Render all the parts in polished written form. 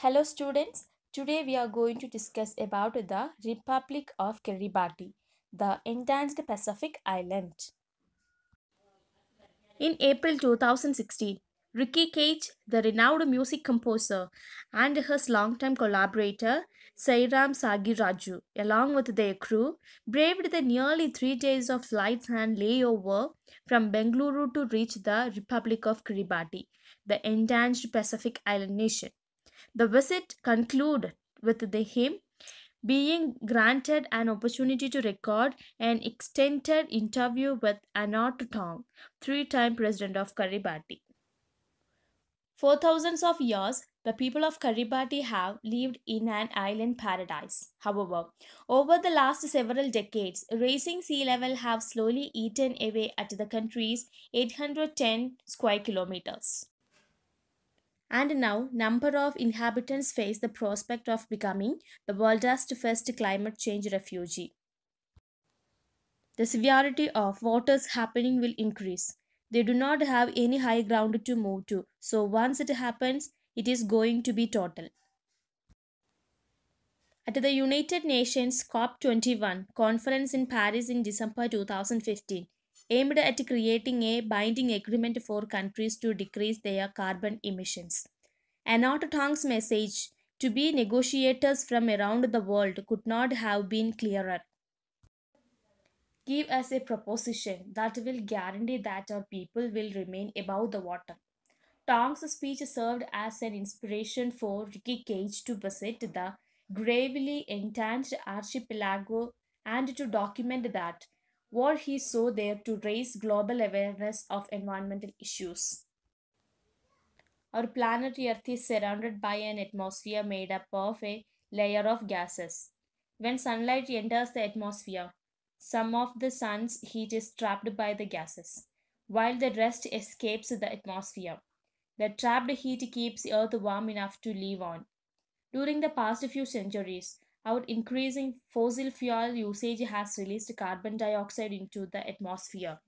Hello students, today we are going to discuss about the Republic of Kiribati, the endangered Pacific island. In April 2016, Ricky Cage, the renowned music composer, and his longtime collaborator, Sairam Sagiraju, along with their crew, braved the nearly 3 days of flights and layover from Bengaluru to reach the Republic of Kiribati, the endangered Pacific island nation. The visit concluded with the him being granted an opportunity to record an extended interview with Anat Tong, three-time president of Kiribati. For thousands of years, the people of Kiribati have lived in an island paradise. However, over the last several decades, rising sea level have slowly eaten away at the country's 810 square kilometers. And now, number of inhabitants face the prospect of becoming the world's first climate change refugee. The severity of what is happening will increase. They do not have any high ground to move to, so once it happens, it is going to be total. At the United Nations COP21 conference in Paris in December 2015, aimed at creating a binding agreement for countries to decrease their carbon emissions. Anat Tong's message to be negotiators from around the world could not have been clearer. Give us a proposition that will guarantee that our people will remain above the water. Tong's speech served as an inspiration for Ricky Cage to visit the gravely endangered archipelago and to document that what he saw there to raise global awareness of environmental issues. Our planet Earth is surrounded by an atmosphere made up of a layer of gases. When sunlight enters the atmosphere, some of the sun's heat is trapped by the gases, while the rest escapes the atmosphere. The trapped heat keeps Earth warm enough to live on. During the past few centuries, our increasing fossil fuel usage has released carbon dioxide into the atmosphere.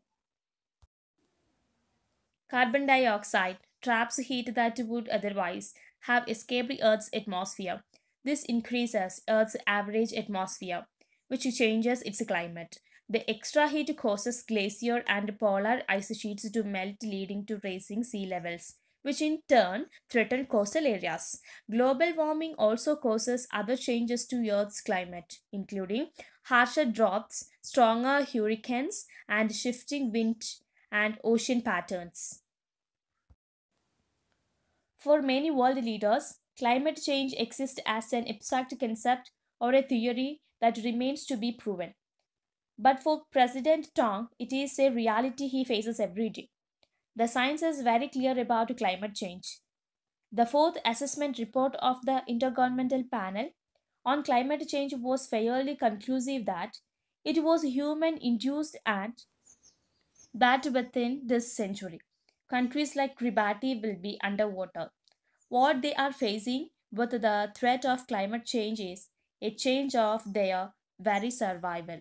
Carbon dioxide traps heat that would otherwise have escaped Earth's atmosphere. This increases Earth's average atmosphere, which changes its climate. The extra heat causes glacier and polar ice sheets to melt, leading to rising sea levels, which in turn threaten coastal areas. Global warming also causes other changes to Earth's climate, including harsher droughts, stronger hurricanes, and shifting wind and ocean patterns. For many world leaders, climate change exists as an abstract concept or a theory that remains to be proven. But for President Tong, it is a reality he faces every day. The science is very clear about climate change. The fourth assessment report of the Intergovernmental Panel on Climate Change was fairly conclusive that it was human induced and that within this century, countries like Kiribati will be underwater. What they are facing with the threat of climate change is a change of their very survival.